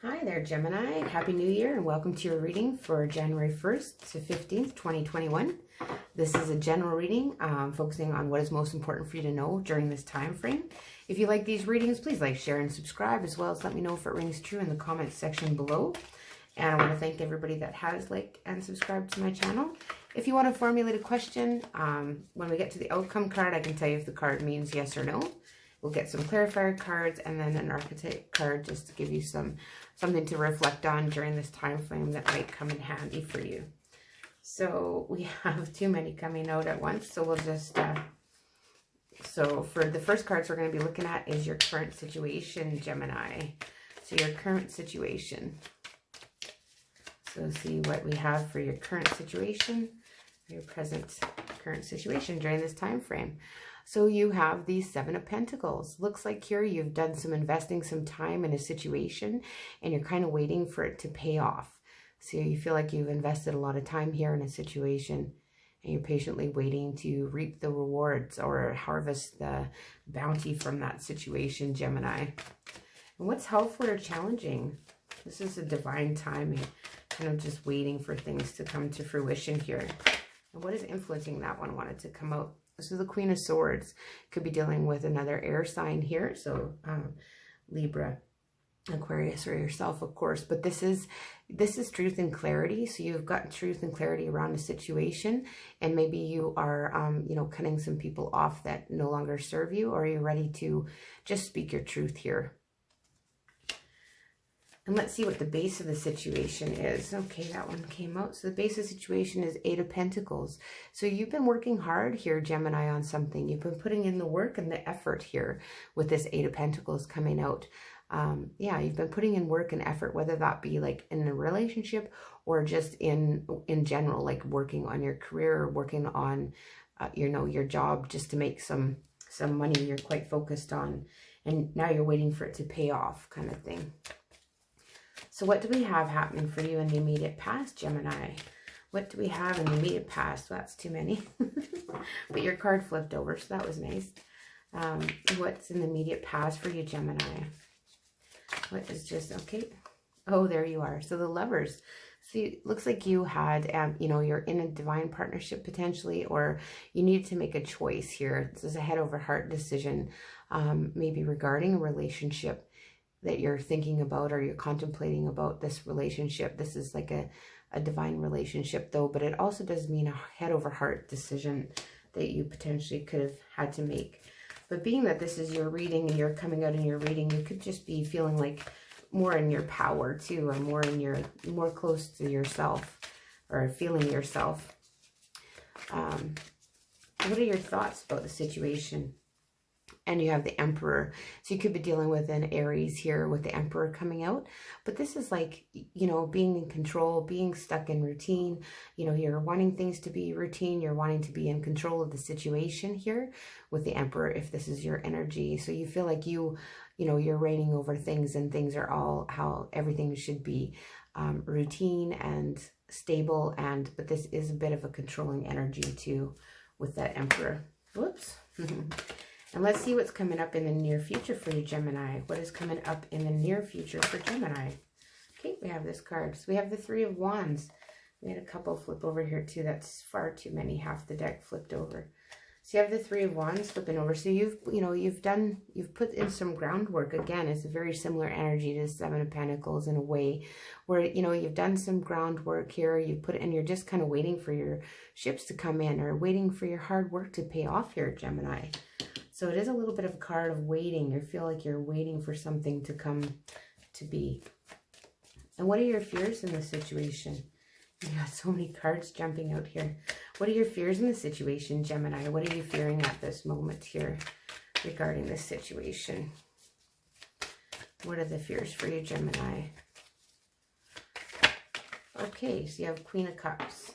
Hi there, Gemini. Happy New Year and welcome to your reading for January 1st to 15th, 2021. This is a general reading focusing on what is most important for you to know during this time frame. If you like these readings, please like, share, and subscribe, as well as let me know if it rings true in the comments section below. And I want to thank everybody that has liked and subscribed to my channel. If you want to formulate a question, when we get to the outcome card, I can tell you if the card means yes or no. We'll get some clarifier cards and then an archetype card just to give you something to reflect on during this time frame that might come in handy for you. So we have too many coming out at once, so we'll just so for the first cards we're going to be looking at is your current situation, Gemini. So your current situation. So see what we have for your current situation, your present current situation during this time frame. So you have the Seven of Pentacles. Looks like here you've done some investing some time in a situation and you're kind of waiting for it to pay off. So you feel like you've invested a lot of time here in a situation and you're patiently waiting to reap the rewards or harvest the bounty from that situation, Gemini. And what's helpful or challenging? This is a divine timing, kind of just waiting for things to come to fruition here. And what is influencing that one? Wanted to come out. This is the Queen of Swords. Could be dealing with another air sign here. So Libra, Aquarius, or yourself, of course. But this is truth and clarity. So you've got truth and clarity around a situation. And maybe you are, you know, cutting some people off that no longer serve you. Or you're ready to just speak your truth here. And let's see what the base of the situation is. Okay, that one came out. So the base of the situation is Eight of Pentacles. So you've been working hard here, Gemini, on something. You've been putting in the work and the effort here with this Eight of Pentacles coming out. Yeah, you've been putting in work and effort, whether that be like in a relationship or just in general, like working on your career or working on, you know, your job just to make some money you're quite focused on. And now you're waiting for it to pay off kind of thing. So what do we have happening for you in the immediate past, Gemini? What do we have in the immediate past? Well, that's too many. But your card flipped over, so that was nice. What's in the immediate past for you, Gemini? What is just, okay. Oh, there you are. So the Lovers. So it looks like you had, you know, you're in a divine partnership potentially, or you need to make a choice here. This is a head over heart decision, maybe regarding a relationship that you're thinking about or you're contemplating about this relationship. This is like a divine relationship though, but it also does mean a head over heart decision that you potentially could have had to make. But being that this is your reading and you're coming out in your reading, you could just be feeling like more in your power too, or more close to yourself or feeling yourself. What are your thoughts about the situation? And you have the Emperor. So you could be dealing with an Aries here with the Emperor coming out. But this is like, you know, being in control, being stuck in routine. You know, you're wanting things to be routine. You're wanting to be in control of the situation here with the Emperor, if this is your energy. So you feel like you know, you're reigning over things and things are all how everything should be routine and stable. But this is a bit of a controlling energy too with that Emperor. Whoops. And let's see what's coming up in the near future for you, Gemini. What is coming up in the near future for Gemini? Okay, we have this card. So we have the Three of Wands. We had a couple flip over here too. That's far too many. Half the deck flipped over. So you have the Three of Wands flipping over. So you've put in some groundwork. Again, it's a very similar energy to the Seven of Pentacles in a way where, you know, you've done some groundwork here. You put it, and you're just kind of waiting for your ships to come in or waiting for your hard work to pay off here, Gemini. So it is a little bit of a card of waiting. You feel like you're waiting for something to come to be. And what are your fears in this situation? You got so many cards jumping out here. What are your fears in the situation, Gemini? What are you fearing at this moment here regarding this situation? What are the fears for you, Gemini? Okay, so you have Queen of Cups.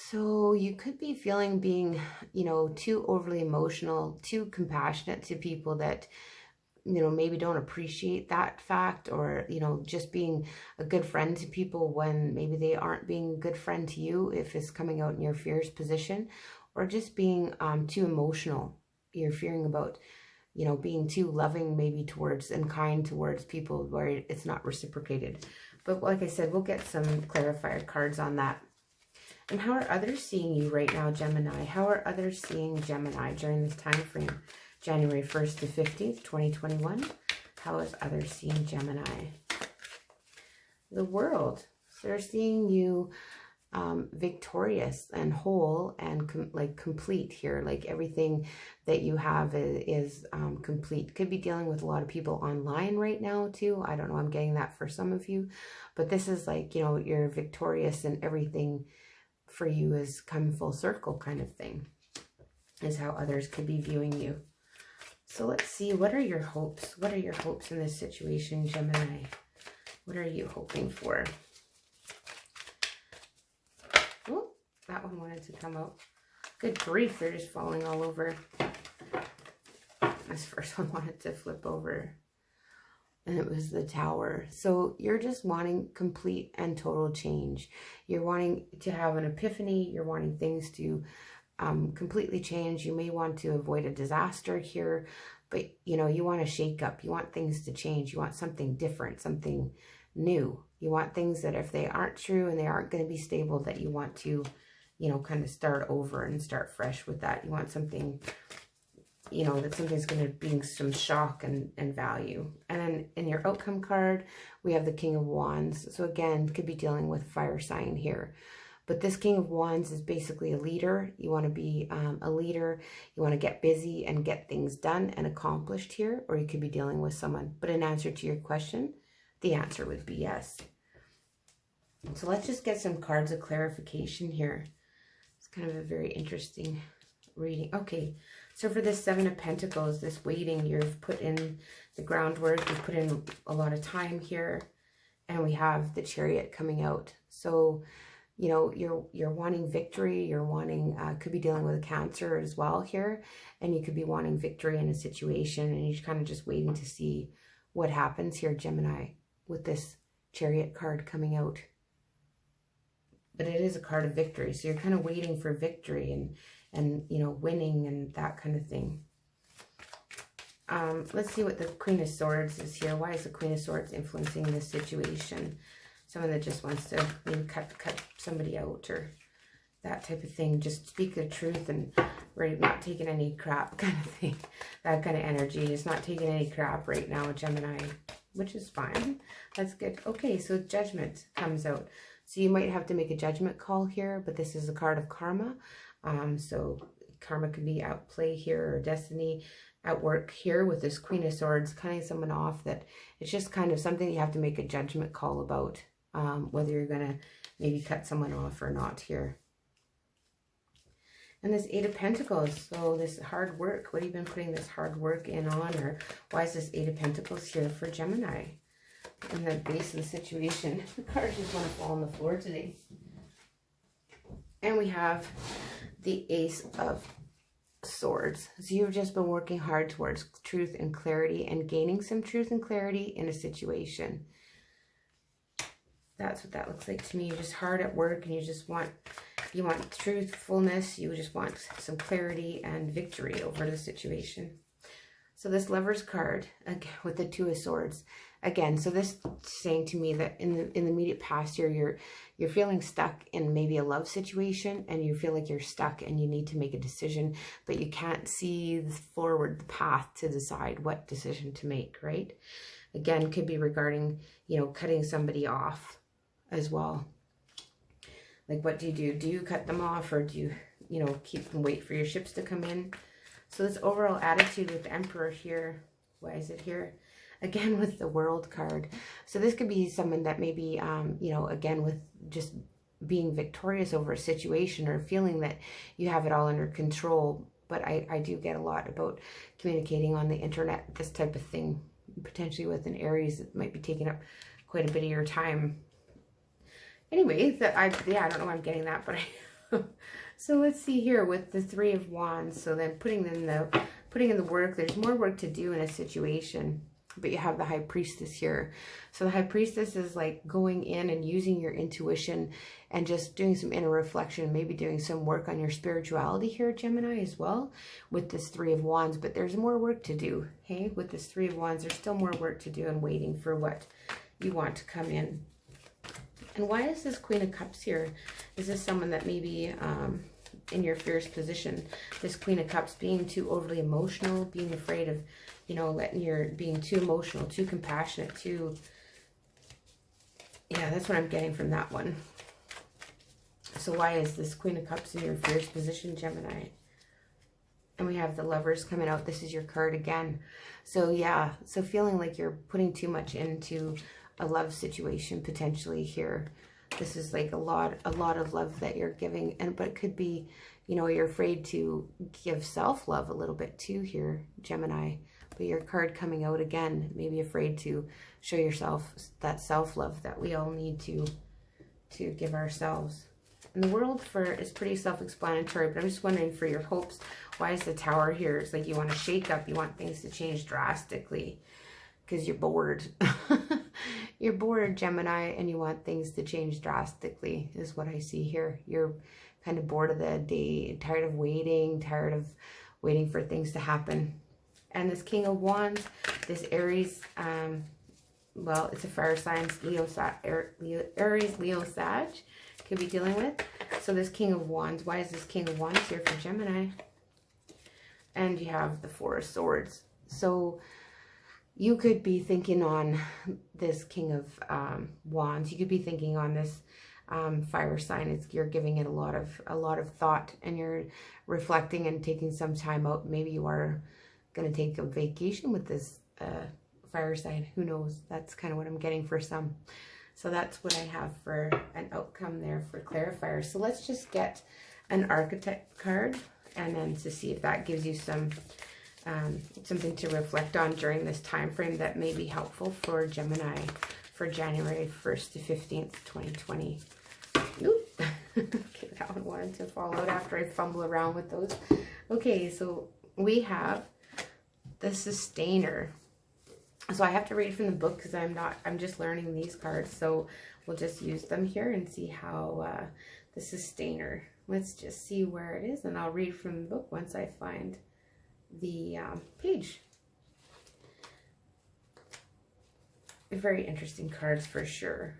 So you could be feeling being, you know, too overly emotional, too compassionate to people that, you know, maybe don't appreciate that fact, or, you know, just being a good friend to people when maybe they aren't being a good friend to you, if it's coming out in your fears position, or just being too emotional. You're fearing about you know, being too loving maybe towards and kind towards people where it's not reciprocated. But like I said, we'll get some clarifier cards on that. And how are others seeing you right now, Gemini? How are others seeing Gemini during this time frame? January 1st to 15th, 2021. How is others seeing Gemini? The World. So they're seeing you victorious and whole and complete here. Like everything that you have is complete. Could be dealing with a lot of people online right now too. I don't know. I'm getting that for some of you. But this is like, you know, you're victorious and everything for you has come full circle kind of thing. Is how others could be viewing you. So let's see. What are your hopes? What are your hopes in this situation, Gemini? What are you hoping for? Oh, that one wanted to come out. Good grief, they're just falling all over. This first one wanted to flip over. And it was the Tower. So you're just wanting complete and total change. You're wanting to have an epiphany. You're wanting things to completely change. You may want to avoid a disaster here. But, you know, you want to shake up. You want things to change. You want something different, something new. You want things that if they aren't true and they aren't going to be stable, that you want to, you know, kind of start over and start fresh with that. You want something, you know, that something's going to bring some shock and value. And then in your outcome card, we have the King of Wands. So again, could be dealing with fire sign here. But this King of Wands is basically a leader. You want to be a leader. You want to get busy and get things done and accomplished here. Or you could be dealing with someone. But in answer to your question, the answer would be yes. So let's just get some cards of clarification here. It's kind of a very interesting reading. Okay, so for this Seven of Pentacles, this waiting, you've put in the groundwork. You've put in a lot of time here. And we have the Chariot coming out. So, you know, you're wanting victory. You're wanting, could be dealing with a Cancer as well here. And you could be wanting victory in a situation. And you're kind of just waiting to see what happens here, Gemini, with this Chariot card coming out. But it is a card of victory. So you're kind of waiting for victory and you know, winning and that kind of thing. Let's see what the Queen of Swords is here. Why is the Queen of Swords influencing this situation? Someone that just wants to maybe cut somebody out or that type of thing. Just speak the truth and really not taking any crap kind of thing. That kind of energy. It's not taking any crap right now, Gemini, which is fine. That's good. Okay, so Judgment comes out. So you might have to make a judgment call here, but this is a card of karma. So karma could be at play here, or destiny at work here with this Queen of Swords, cutting someone off. That it's just kind of something you have to make a judgment call about, whether you're going to maybe cut someone off or not here. And this Eight of Pentacles, so this hard work, what have you been putting this hard work in on, or why is this Eight of Pentacles here for Gemini? In the base of the situation. The cards just want to fall on the floor today. And we have the Ace of Swords. So you've just been working hard towards truth and clarity and gaining some truth and clarity in a situation. That's what that looks like to me. You're just hard at work and you just want, you want truthfulness. You just want some clarity and victory over the situation. So this Lover's card, again, with the Two of Swords. Again, so this saying to me that in the immediate past here, you're feeling stuck in maybe a love situation, and you feel like you're stuck and you need to make a decision, but you can't see forward the path to decide what decision to make, right? Again, could be regarding, you know, cutting somebody off as well. Like, what do you do? Do you cut them off, or do you, you know, keep and wait for your ships to come in? So this overall attitude with the Emperor here, why is it here? Again, with the World card. So this could be someone that maybe, you know, again, with just being victorious over a situation or feeling that you have it all under control. But I do get a lot about communicating on the internet, this type of thing, potentially with an Aries that might be taking up quite a bit of your time. Anyway, I don't know why I'm getting that, but so let's see here with the Three of Wands. So then putting in the work, there's more work to do in a situation. but you have the High Priestess here. So the High Priestess is like going in and using your intuition and just doing some inner reflection, maybe doing some work on your spirituality here, Gemini, as well, with this Three of Wands. But there's more work to do, hey? With this Three of Wands, there's still more work to do and waiting for what you want to come in. And why is this Queen of Cups here? Is this someone that maybe in your fierce position, this Queen of Cups, being too overly emotional, being afraid of, you know, being too emotional, too compassionate, too, yeah, that's what I'm getting from that one. So why is this Queen of Cups in your fierce position, Gemini? And we have the Lovers coming out. This is your card again. So yeah, so feeling like you're putting too much into a love situation potentially here. This is like a lot of love that you're giving, but it could be, you know, you're afraid to give self-love a little bit too here, Gemini. But your card coming out again, maybe afraid to show yourself that self-love that we all need to give ourselves. And the World is pretty self-explanatory, but I'm just wondering for your hopes, why is the Tower here? It's like you want to shake up, you want things to change drastically because you're bored. You're bored, Gemini, and you want things to change drastically is what I see here. You're kind of bored of the day, tired of waiting for things to happen. And this King of Wands, this Aries, well, it's a fire sign, Aries, Leo, Sag, could be dealing with. So this King of Wands, why is this King of Wands here for Gemini? And you have the Four of Swords. So you could be thinking on this King of Wands. You could be thinking on this fire sign. You're giving it a lot of thought, and you're reflecting and taking some time out. Maybe you are going to take a vacation with this fire sign. Who knows? That's kind of what I'm getting for some. So that's what I have for an outcome there for clarifier. So let's just get an archetype card, and then to see if that gives you some something to reflect on during this time frame that may be helpful for Gemini for January 1st to 15th, 2020. Oop. Okay, that one wanted to fall out after I fumble around with those. Okay, so we have the Sustainer. So I have to read from the book because I'm just learning these cards. So we'll just use them here and see how the Sustainer. Let's just see where it is, and I'll read from the book once I find the page. Very interesting cards for sure.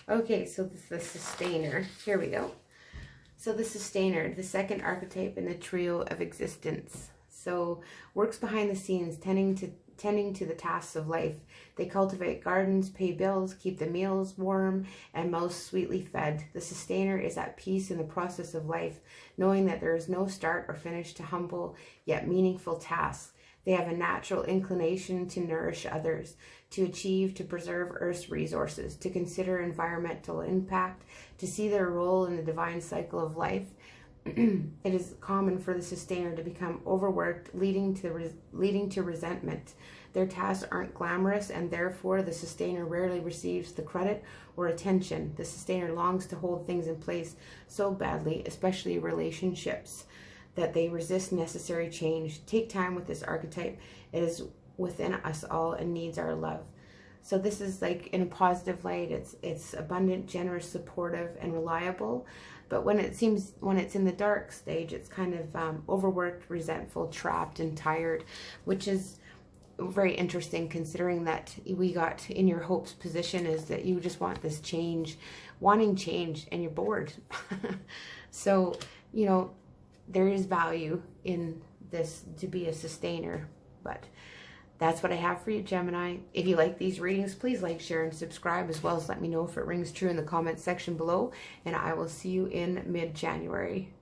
Okay, so this is the Sustainer. Here we go. So the Sustainer, the second archetype in the trio of existence. So works behind the scenes, tending to the tasks of life. They cultivate gardens, pay bills, keep the meals warm, and most sweetly fed. The Sustainer is at peace in the process of life, knowing that there is no start or finish to humble yet meaningful tasks. They have a natural inclination to nourish others, to achieve, to preserve Earth's resources, to consider environmental impact, to see their role in the divine cycle of life. It is common for the Sustainer to become overworked, leading to resentment. Their tasks aren't glamorous, and therefore the Sustainer rarely receives the credit or attention. The Sustainer longs to hold things in place so badly, especially relationships, that they resist necessary change. Take time with this archetype. It is within us all and needs our love. So this is like in a positive light. It's abundant, generous, supportive, and reliable. But when it's in the dark stage, it's kind of overworked, resentful, trapped, and tired, which is very interesting considering that we got in your hopes position is that you just want this change, wanting change, and you're bored. So, you know, there is value in this to be a Sustainer, but that's what I have for you, Gemini. If you like these readings, please like, share, and subscribe, as well as let me know if it rings true in the comments section below, and I will see you in mid-January.